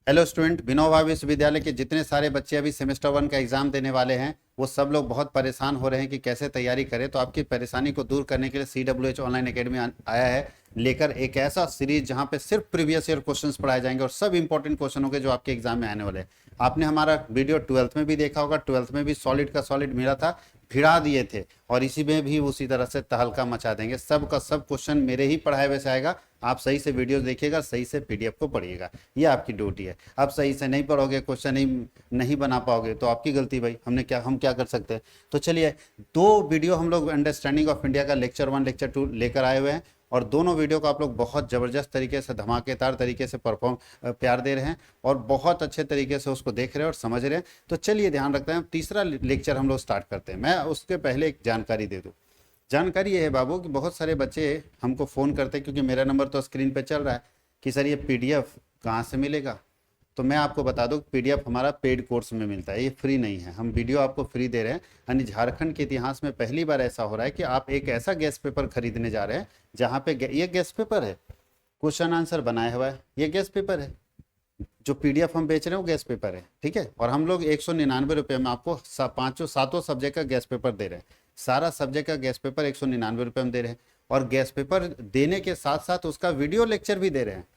Hello student, Vinoba विश्वविद्यालय के जितने सारे बच्चे अभी सेमेस्टर 1 का एग्जाम देने वाले हैं वो सब लोग बहुत परेशान हो रहे हैं कि कैसे तैयारी करें। तो आपकी परेशानी को दूर करने के लिए CWH ऑनलाइन एकेडमी आया है लेकर एक ऐसा सीरीज जहां पे सिर्फ प्रीवियस ईयर क्वेश्चंस पढ़ाए जाएंगे और सब इंपॉर्टेंट क्वेश्चन होंगे जो आपके एग्जाम में आने वाले हैं। आपने हमारा वीडियो 12th में भी देखा होगा, 12th में भी सॉलिड का सॉलिड मिला था, भिड़ा दिए थे, और इसी में भी उसी तरह से तहलका मचा देंगे। सब का सब क्वेश्चन मेरे ही पढ़ाए हुए से आएगा। आप सही से वीडियो देखिएगा, सही से PDF को पढ़िएगा, ये आपकी ड्यूटी है। आप सही से नहीं पढ़ोगे, क्वेश्चन नहीं बना पाओगे तो आपकी गलती भाई, हम क्या कर सकते हैं। तो चलिए, दो वीडियो हम लोग अंडरस्टैंडिंग ऑफ इंडिया का लेक्चर 1 लेक्चर 2 लेकर आए हुए हैं, और दोनों वीडियो को आप लोग बहुत ज़बरदस्त तरीके से, धमाकेदार तरीके से प्यार दे रहे हैं और बहुत अच्छे तरीके से उसको देख रहे हैं और समझ रहे हैं। तो चलिए ध्यान रखते हैं, तीसरा लेक्चर हम लोग स्टार्ट करते हैं। मैं उसके पहले एक जानकारी दे दूँ। जानकारी ये है बाबू कि बहुत सारे बच्चे हमको फ़ोन करते हैं, क्योंकि मेरा नंबर तो स्क्रीन पे चल रहा है, कि सर ये PDF कहाँ से मिलेगा। तो मैं आपको बता दूं कि PDF हमारा पेड कोर्स में मिलता है, ये फ्री नहीं है। हम वीडियो आपको फ्री दे रहे हैं। यानी झारखंड के इतिहास में पहली बार ऐसा हो रहा है कि आप एक ऐसा गेस्ट पेपर खरीदने जा रहे हैं जहाँ पे ये गेस्ट पेपर है, क्वेश्चन आंसर बनाया हुआ है, ये गेस्ट पेपर है। जो PDF हम बेच रहे हैं वो गैस पेपर है, ठीक है। और हम लोग 199 रुपये में आपको पाँचों सातों सब्जेक्ट का गैस पेपर दे रहे हैं। सारा सब्जेक्ट का गैस पेपर 199 रुपये में दे रहे हैं, और गैस पेपर देने के साथ साथ उसका वीडियो लेक्चर भी दे रहे हैं।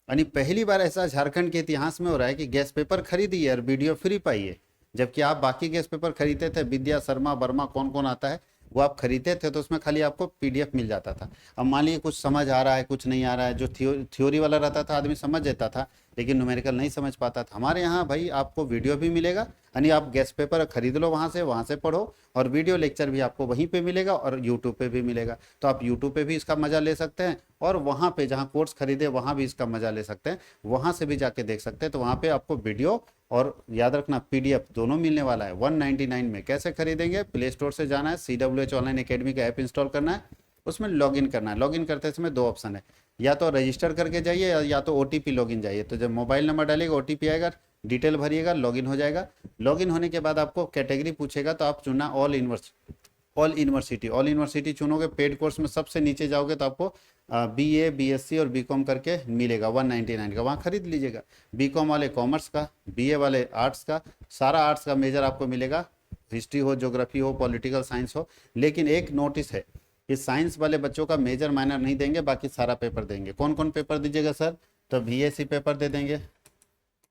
यानी पहली बार ऐसा झारखंड के इतिहास में हो रहा है कि गैस पेपर खरीदिए और वीडियो फ्री पाइए। जबकि आप बाकी गैस पेपर खरीदते थे, विद्या शर्मा वर्मा कौन कौन आता है, वो आप खरीदते थे तो उसमें खाली आपको PDF मिल जाता था। अब मान लीजिए कुछ समझ आ रहा है, कुछ नहीं आ रहा है, जो थ्योरी वाला रहता था आदमी समझ जाता था, लेकिन न्यूमेरिकल नहीं समझ पाता था। हमारे यहाँ भाई आपको वीडियो भी मिलेगा, यानी आप गेस्ट पेपर खरीद लो, वहाँ से पढ़ो, और वीडियो लेक्चर भी आपको वहीं पे मिलेगा और यूट्यूब पे भी मिलेगा। तो आप यूट्यूब पे भी इसका मज़ा ले सकते हैं, और वहाँ पे जहाँ कोर्स खरीदे वहाँ भी इसका मज़ा ले सकते हैं, वहाँ से भी जाके देख सकते हैं। तो वहाँ पे आपको वीडियो और याद रखना PDF दोनों मिलने वाला है 199 में। कैसे खरीदेंगे? प्ले स्टोर से जाना है, CWH ऑनलाइन एकेडमी का ऐप इंस्टॉल करना है, उसमें लॉगिन करना है। लॉगिन करते समय दो ऑप्शन है, या तो रजिस्टर करके जाइए या तो OTP लॉगिन जाइए। तो जब मोबाइल नंबर डालिएगा, OTP आएगा, डिटेल भरिएगा, लॉगिन हो जाएगा। लॉगिन होने के बाद आपको कैटेगरी पूछेगा, तो आप चुनना ऑल यूनिवर्सिटी चुनोगे। पेड कोर्स में सबसे नीचे जाओगे तो आपको BA BSc और BCom करके मिलेगा 199 का, वहाँ खरीद लीजिएगा। BCom वाले कॉमर्स का, BA वाले आर्ट्स का, सारा आर्ट्स का मेजर आपको मिलेगा, हिस्ट्री हो, ज्योग्राफी हो, पॉलिटिकल साइंस हो। लेकिन एक नोटिस है कि साइंस वाले बच्चों का मेजर माइनर नहीं देंगे, बाकी सारा पेपर देंगे। कौन कौन पेपर दीजिएगा सर? तो VAC पेपर दे देंगे,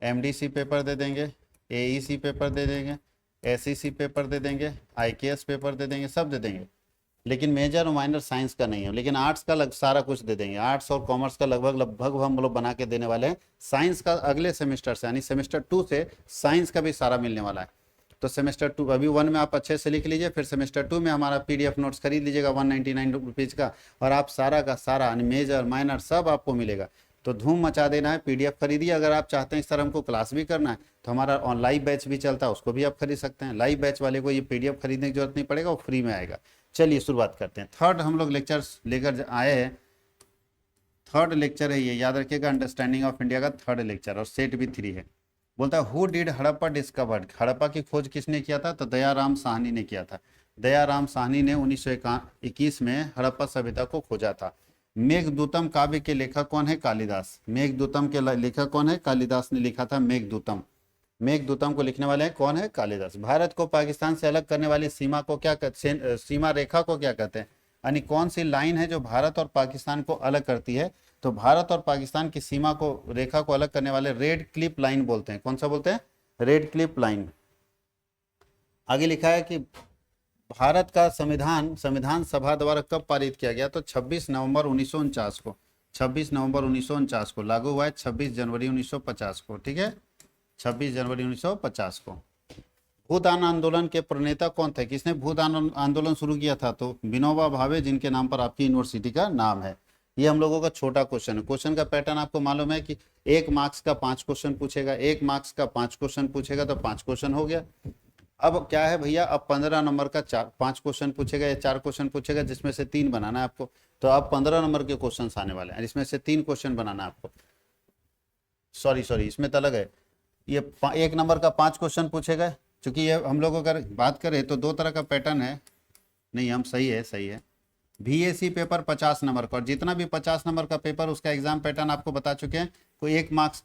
MDC पेपर दे देंगे, AEC पेपर दे देंगे, SEC पेपर दे देंगे, IKS पेपर दे देंगे, सब दे देंगे। लेकिन मेजर और माइनर साइंस का नहीं है। लेकिन आर्ट्स का सारा कुछ दे देंगे। आर्ट्स और कॉमर्स का लगभग लगभग हम लोग बना के देने वाले हैं। साइंस का अगले सेमेस्टर से, यानी सेमेस्टर 2 से साइंस का भी सारा मिलने वाला है। तो सेमेस्टर 2 अभी 1 में आप अच्छे से लिख लीजिए, फिर सेमेस्टर 2 में हमारा PDF नोट्स खरीद लीजिएगा 199 रुपीज़ का, और आप सारा का सारा मेजर माइनर सब आपको मिलेगा। तो धूम मचा देना है, PDF खरीदिए। अगर आप चाहते हैं सर हमको क्लास भी करना है, तो हमारा लाइव बैच भी चलता है, उसको भी आप खरीद सकते हैं। लाइव बैच वाले को ये PDF खरीदने की जरूरत नहीं पड़ेगा, वो फ्री में आएगा। चलिए शुरुआत करते हैं। थर्ड हम लोग लेक्चर्स लेकर आए हैं। थर्ड लेक्चर है ये, याद रखिएगा, अंडरस्टैंडिंग ऑफ इंडिया का थर्ड लेक्चर, और सेट भी 3 है। बोलता है who did Harappa discovered, Harappa की खोज किसने किया था? तो दयाराम साहनी ने किया था। दयाराम साहनी ने 1921 में हड़प्पा सभ्यता को खोजा था। मेघदूतम काव्य के लेखक कौन है? कालिदास। मेघदूतम के लेखक कौन है? कालिदास ने लिखा था मेघदूतम। मेघदूतम को लिखने वाले हैं कौन है? कालिदास। भारत को पाकिस्तान से अलग करने वाली सीमा को क्या कहते? सीमा रेखा को क्या कहते हैं? यानी कौन सी लाइन है जो भारत और पाकिस्तान को अलग करती है? तो भारत और पाकिस्तान की सीमा को, रेखा को अलग करने वाले रेड क्लिप लाइन बोलते हैं। कौन सा बोलते हैं? Red clip line. आगे लिखा है कि भारत का संविधान सभा द्वारा कब पारित किया गया? तो 26 नवंबर 1949 को। 26 नवंबर 1949 को लागू हुआ है, 26 जनवरी 1950 को, ठीक है, 26 जनवरी 1950 को। भूदान आंदोलन के प्रणेता कौन थे? किसने भूदान आंदोलन शुरू किया था? तो विनोबा भावे, जिनके नाम पर आपकी यूनिवर्सिटी का नाम है। ये हम लोगों का छोटा क्वेश्चन है। क्वेश्चन का पैटर्न आपको मालूम है कि 1 मार्क्स का 5 क्वेश्चन पूछेगा, 1 मार्क्स का 5 क्वेश्चन पूछेगा, तो 5 क्वेश्चन हो गया। अब क्या है भैया, अब 15 नंबर का 5 क्वेश्चन पूछेगा या 4 क्वेश्चन पूछेगा, जिसमें से 3 बनाना है आपको। तो अब 15 नंबर के क्वेश्चन आने वाले हैं, इसमें से 3 क्वेश्चन बनाना है आपको। सॉरी, इसमें तो अलग है। ये 1 नंबर का 5 क्वेश्चन पूछेगा। चूंकि ये हम लोग अगर बात करें तो 2 तरह का पैटर्न है। नहीं, हम सही है। VAC पेपर 50 नंबर का, और जितना भी 50 नंबर का पेपर, उसका एग्जाम पैटर्न आपको बता चुके हैं। कोई 1 मार्क्स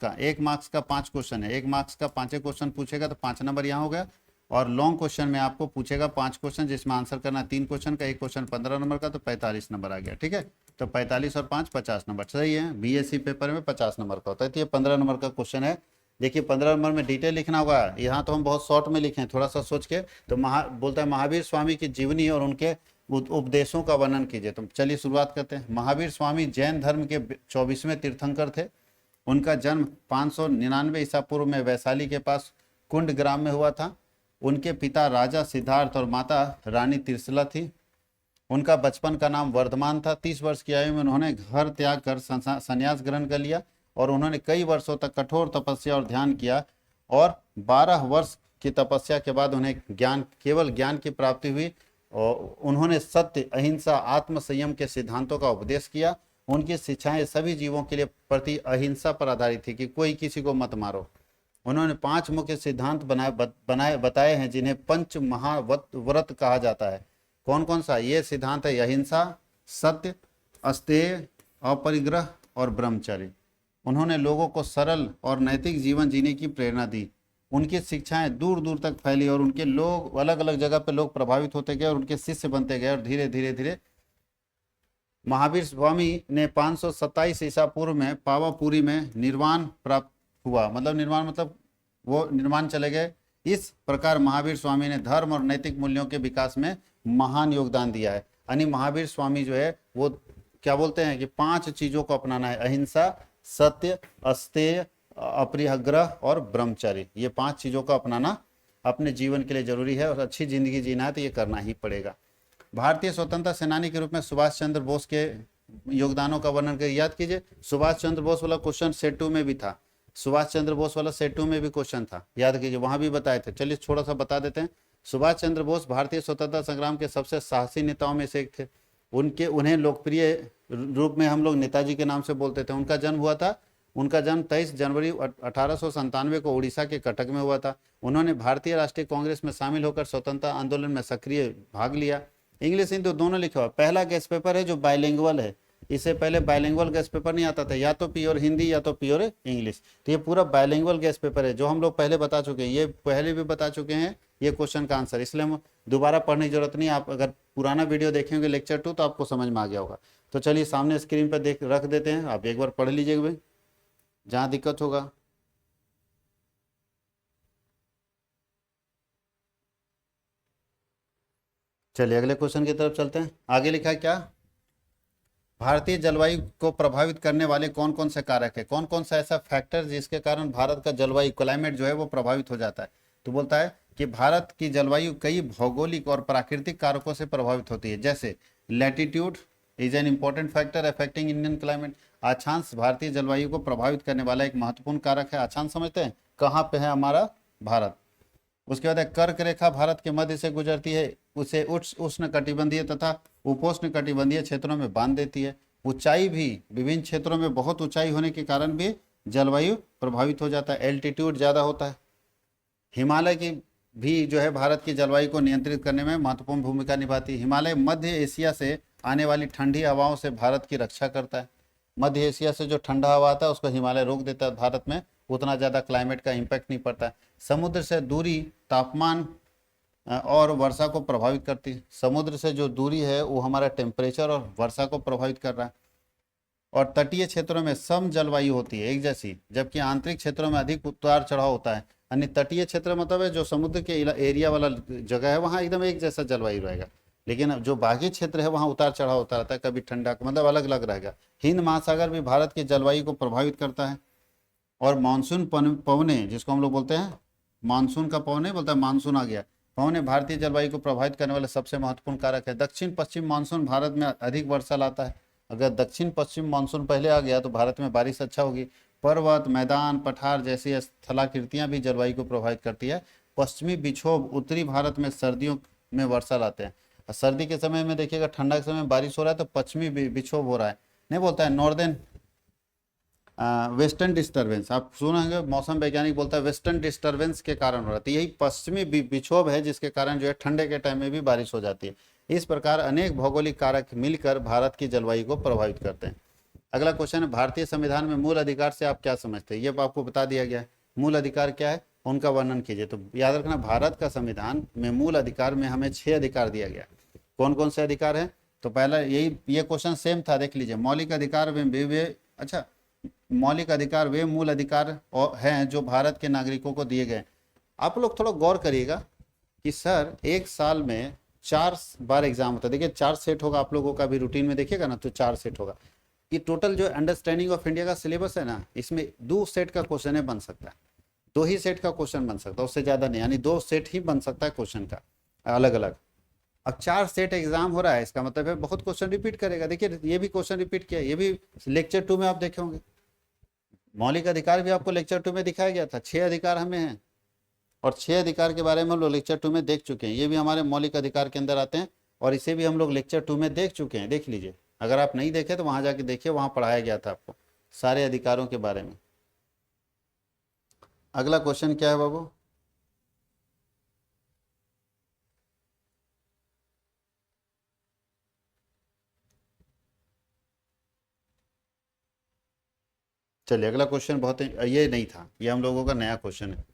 का 5 क्वेश्चन है, 1 मार्क्स का 5 क्वेश्चन पूछेगा तो 5 नंबर यहाँ हो गया। और लॉन्ग क्वेश्चन में आपको पूछेगा 5 क्वेश्चन जिसमें आंसर करना 3 क्वेश्चन का, 1 क्वेश्चन 15 नंबर का, तो 45 नंबर आ गया। ठीक है, तो 45 और 5 50 नंबर, सही है। बीएससी पेपर में 50 नंबर का होता है, तो ये 15 नंबर का क्वेश्चन है। देखिए 15 नंबर में डिटेल लिखना होगा, यहाँ तो हम बहुत शॉर्ट में लिखे हैं, थोड़ा सा सोच के। तो बोलता है महावीर स्वामी की जीवनी और उनके उपदेशों का वर्णन कीजिए। तो चलिए शुरुआत करते हैं। महावीर स्वामी जैन धर्म के 24वें तीर्थंकर थे। उनका जन्म 599 ईसा पूर्व में वैशाली के पास कुंड ग्राम में हुआ था। उनके पिता राजा सिद्धार्थ और माता रानी तिरसला थी। उनका बचपन का नाम वर्धमान था। 30 वर्ष की आयु में उन्होंने घर त्याग कर संन्यास ग्रहण कर लिया और उन्होंने कई वर्षों तक कठोर तपस्या और ध्यान किया। और 12 वर्ष की तपस्या के बाद उन्हें केवल ज्ञान की प्राप्ति हुई। और उन्होंने सत्य, अहिंसा, आत्म संयम के सिद्धांतों का उपदेश किया। उनकी शिक्षाएं सभी जीवों के लिए प्रति अहिंसा पर आधारित थी कि कोई किसी को मत मारो। उन्होंने 5 मुख्य सिद्धांत बताए हैं जिन्हें पंच महाव्रत कहा जाता है। कौन कौन सा ये सिद्धांत है? अहिंसा, सत्य, अस्तेय, अपरिग्रह और ब्रह्मचर्य। उन्होंने लोगों को सरल और नैतिक जीवन जीने की प्रेरणा दी। उनकी शिक्षाएं दूर दूर तक फैली और उनके लोग अलग अलग जगह पे लोग प्रभावित होते गए और उनके शिष्य बनते गए। और धीरे धीरे धीरे महावीर स्वामी ने 527 ईसा पूर्व में पावापुरी में निर्वाण प्राप्त हुआ। मतलब निर्वाण मतलब वो निर्वाण चले गए। इस प्रकार महावीर स्वामी ने धर्म और नैतिक मूल्यों के विकास में महान योगदान दिया है। यानी महावीर स्वामी जो है वो क्या बोलते हैं कि 5 चीजों को अपनाना है: अहिंसा, सत्य, अस्तेय, अपरिग्रह और ब्रह्मचर्य। ये 5 चीजों को अपनाना अपने जीवन के लिए जरूरी है और अच्छी जिंदगी जीना है तो ये करना ही पड़ेगा। भारतीय स्वतंत्रता सेनानी के रूप में सुभाष चंद्र बोस के योगदानों का वर्णन कर याद कीजिए। सुभाष चंद्र बोस वाला क्वेश्चन सेट 2 में भी था। सुभाष चंद्र बोस वाला सेट 2 में भी क्वेश्चन था, याद कीजिए, वहां भी बताए थे। चलिए थोड़ा सा बता देते हैं। सुभाष चंद्र बोस भारतीय स्वतंत्रता संग्राम के सबसे साहसी नेताओं में से एक थे। उन्हें लोकप्रिय रूप में हम लोग नेताजी के नाम से बोलते थे। उनका जन्म 23 जनवरी 1897 को उड़ीसा के कटक में हुआ था। उन्होंने भारतीय राष्ट्रीय कांग्रेस में शामिल होकर स्वतंत्रता आंदोलन में सक्रिय भाग लिया। इंग्लिश हिंदी दोनों लिखा हुआ। पहला गेस्ट पेपर है जो बाइलिंगुअल है। इससे पहले बाइलिंगुअल गेस्ट पेपर नहीं आता था, या तो प्योर हिंदी या तो प्योर इंग्लिश। तो ये पूरा बाइलिंगुअल गेस्ट पेपर है जो हम लोग पहले बता चुके हैं। ये पहले भी बता चुके हैं ये क्वेश्चन का आंसर, इसलिए हम दोबारा पढ़ने की जरूरत नहीं। आप अगर पुराना वीडियो देखेंगे लेक्चर 2 तो आपको समझ में आ गया होगा। तो चलिए सामने स्क्रीन पर रख देते हैं, आप एक बार पढ़ लीजिएगा भाई, जहां दिक्कत होगा। चलिए अगले क्वेश्चन की तरफ चलते हैं। आगे लिखा है क्या? भारतीय जलवायु को प्रभावित करने वाले कौन कौन से कारक है? कौन कौन सा ऐसा फैक्टर जिसके कारण भारत का जलवायु क्लाइमेट जो है वो प्रभावित हो जाता है? तो बोलता है कि भारत की जलवायु कई भौगोलिक और प्राकृतिक कारकों से प्रभावित होती है। जैसे latitude is an important factor affecting Indian climate. अक्षांश भारतीय जलवायु को प्रभावित करने वाला एक महत्वपूर्ण कारक है। अक्षांश समझते हैं कहाँ पे है हमारा भारत। उसके बाद कर्क रेखा भारत के मध्य से गुजरती है, उसे उष्ण कटिबंधीय तथा उपोष्ण कटिबंधीय क्षेत्रों में बांध देती है। ऊंचाई भी विभिन्न क्षेत्रों में बहुत ऊंचाई होने के कारण भी जलवायु प्रभावित हो जाता है। एल्टीट्यूड ज़्यादा होता है। हिमालय की भी जो है भारत की जलवायु को नियंत्रित करने में महत्वपूर्ण भूमिका निभाती है। हिमालय मध्य एशिया से आने वाली ठंडी हवाओं से भारत की रक्षा करता है। मध्य एशिया से जो ठंडा हवा आता है उसको हिमालय रोक देता है। भारत में उतना ज़्यादा क्लाइमेट का इम्पैक्ट नहीं पड़ता है। समुद्र से दूरी तापमान और वर्षा को प्रभावित करती है। समुद्र से जो दूरी है वो हमारा टेम्परेचर और वर्षा को प्रभावित कर रहा है। और तटीय क्षेत्रों में सम जलवायु होती है, एक जैसी, जबकि आंतरिक क्षेत्रों में अधिक उतार चढ़ाव होता है। यानी तटीय क्षेत्र मतलब है जो समुद्र के एरिया वाला जगह है वहाँ एकदम एक जैसा जलवायु रहेगा, लेकिन जो बाकी क्षेत्र है वहाँ उतार चढ़ाव होता रहता है, कभी ठंडा मतलब अलग अलग रहेगा। हिंद महासागर भी भारत की जलवायु को प्रभावित करता है। और मानसून पवने, जिसको हम लोग बोलते हैं मानसून का पवने, बोलता है मानसून आ गया। पवने भारतीय जलवायु को प्रभावित करने वाले सबसे महत्वपूर्ण कारक है। दक्षिण पश्चिम मानसून भारत में अधिक वर्षा लाता है। अगर दक्षिण पश्चिम मानसून पहले आ गया तो भारत में बारिश अच्छा होगी। पर्वत, मैदान, पठार जैसी स्थलाकृतियां भी जलवायु को प्रभावित करती है। पश्चिमी विक्षोभ उत्तरी भारत में सर्दियों में वर्षा लाते हैं। सर्दी के समय में देखिएगा, ठंडा के समय में बारिश हो रहा है तो पश्चिमी विक्षोभ हो रहा है, नहीं बोलता है नॉर्दर्न वेस्टर्न डिस्टर्बेंस। आप सुनेंगे मौसम वैज्ञानिक बोलता है वेस्टर्न डिस्टर्बेंस के कारण हो रहा है। यही पश्चिमी विक्षोभ है जिसके कारण जो है ठंडे के टाइम में भी बारिश हो जाती है। इस प्रकार अनेक भौगोलिक कारक मिलकर भारत की जलवायु को प्रभावित करते हैं। अगला क्वेश्चन है, भारतीय संविधान में मूल अधिकार से आप क्या समझते हैं? ये आपको बता दिया गया है। मूल अधिकार क्या है, उनका वर्णन कीजिए। तो याद रखना, भारत का संविधान में मूल अधिकार में हमें 6 अधिकार दिया गया। कौन कौन से अधिकार हैं? तो पहला यही, ये क्वेश्चन सेम था, देख लीजिए। मौलिक अधिकार मौलिक अधिकार वे मूल अधिकार हैं जो भारत के नागरिकों को दिए गए। आप लोग थोड़ा गौर करिएगा कि सर एक साल में 4 बार एग्जाम होता है। देखिए 4 सेट होगा, आप लोगों का भी रूटीन में देखिएगा ना, तो 4 सेट होगा। ये टोटल जो अंडरस्टैंडिंग ऑफ इंडिया का सिलेबस है ना, इसमें 2 सेट का क्वेश्चन है बन सकता है, 2 ही सेट का क्वेश्चन बन सकता है, उससे ज्यादा नहीं, यानी 2 सेट ही बन सकता है क्वेश्चन का अलग अलग। अब 4 सेट एग्जाम हो रहा है, इसका मतलब है बहुत क्वेश्चन रिपीट करेगा। देखिए ये भी क्वेश्चन रिपीट किया, ये भी लेक्चर 2 में आप देखे होंगे। मौलिक अधिकार भी आपको लेक्चर 2 में दिखाया गया था, 6 अधिकार हमें हैं, और 6 अधिकार के बारे में हम लोग लेक्चर 2 में देख चुके हैं। ये भी हमारे मौलिक अधिकार के अंदर आते हैं, और इसे भी हम लोग लेक्चर 2 में देख चुके हैं, देख लीजिए। अगर आप नहीं देखे तो वहां जाके देखिए, वहां पढ़ाया गया था आपको सारे अधिकारों के बारे में। अगला क्वेश्चन क्या है बाबू? चलिए अगला क्वेश्चन बहुत ये नहीं था, ये हम लोगों का नया क्वेश्चन है।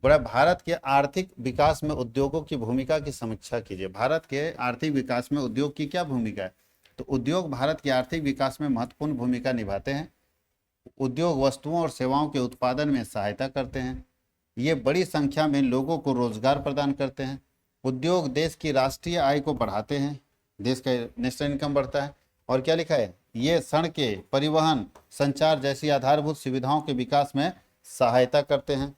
बड़ा, भारत के आर्थिक विकास में उद्योगों की भूमिका की समीक्षा कीजिए। भारत के आर्थिक विकास में उद्योग की क्या भूमिका है? तो उद्योग भारत के आर्थिक विकास में महत्वपूर्ण भूमिका निभाते हैं। उद्योग वस्तुओं और सेवाओं के उत्पादन में सहायता करते हैं। ये बड़ी संख्या में लोगों को रोजगार प्रदान करते हैं। उद्योग देश की राष्ट्रीय आय को बढ़ाते हैं, देश का नेशनल इनकम बढ़ता है। और क्या लिखा है? ये सड़कें, परिवहन, संचार जैसी आधारभूत सुविधाओं के विकास में सहायता करते हैं।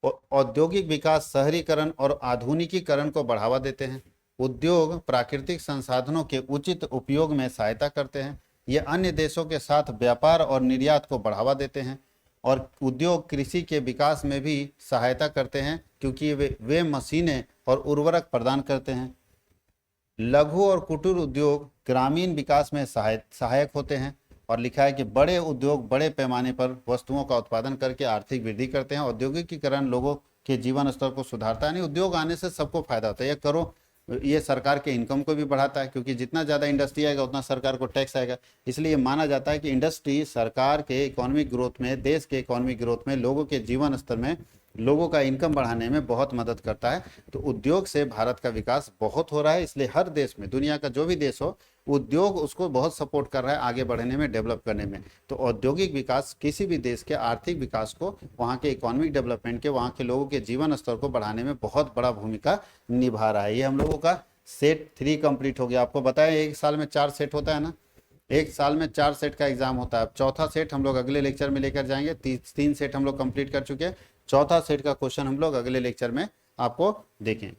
औद्योगिक विकास शहरीकरण और आधुनिकीकरण को बढ़ावा देते हैं। उद्योग प्राकृतिक संसाधनों के उचित उपयोग में सहायता करते हैं। ये अन्य देशों के साथ व्यापार और निर्यात को बढ़ावा देते हैं। और उद्योग कृषि के विकास में भी सहायता करते हैं, क्योंकि वे मशीनें और उर्वरक प्रदान करते हैं। लघु और कुटीर उद्योग ग्रामीण विकास में सहायक होते हैं। और लिखा है कि बड़े उद्योग बड़े पैमाने पर वस्तुओं का उत्पादन करके आर्थिक वृद्धि करते हैं। औद्योगिकीकरण लोगों के जीवन स्तर को सुधारता है। यानी उद्योग आने से सबको फायदा होता है। ये करो, ये सरकार के इनकम को भी बढ़ाता है, क्योंकि जितना ज़्यादा इंडस्ट्री आएगा उतना सरकार को टैक्स आएगा। इसलिए माना जाता है कि इंडस्ट्री सरकार के इकोनॉमिक ग्रोथ में, देश के इकोनॉमिक ग्रोथ में, लोगों के जीवन स्तर में, लोगों का इनकम बढ़ाने में बहुत मदद करता है। तो उद्योग से भारत का विकास बहुत हो रहा है। इसलिए हर देश में, दुनिया का जो भी देश हो, उद्योग उसको बहुत सपोर्ट कर रहा है आगे बढ़ने में, डेवलप करने में। तो औद्योगिक विकास किसी भी देश के आर्थिक विकास को, वहाँ के इकोनॉमिक डेवलपमेंट के, वहाँ के लोगों के जीवन स्तर को बढ़ाने में बहुत बड़ा भूमिका निभा रहा है। ये हम लोगों का सेट 3 कंप्लीट हो गया। आपको बताया एक साल में 4 सेट होता है ना, एक साल में 4 सेट का एग्जाम होता है। अब चौथा सेट हम लोग अगले लेक्चर में लेकर जाएंगे। 3 सेट हम लोग कंप्लीट कर चुके हैं, चौथा सेट का क्वेश्चन हम लोग अगले लेक्चर में आपको देखें।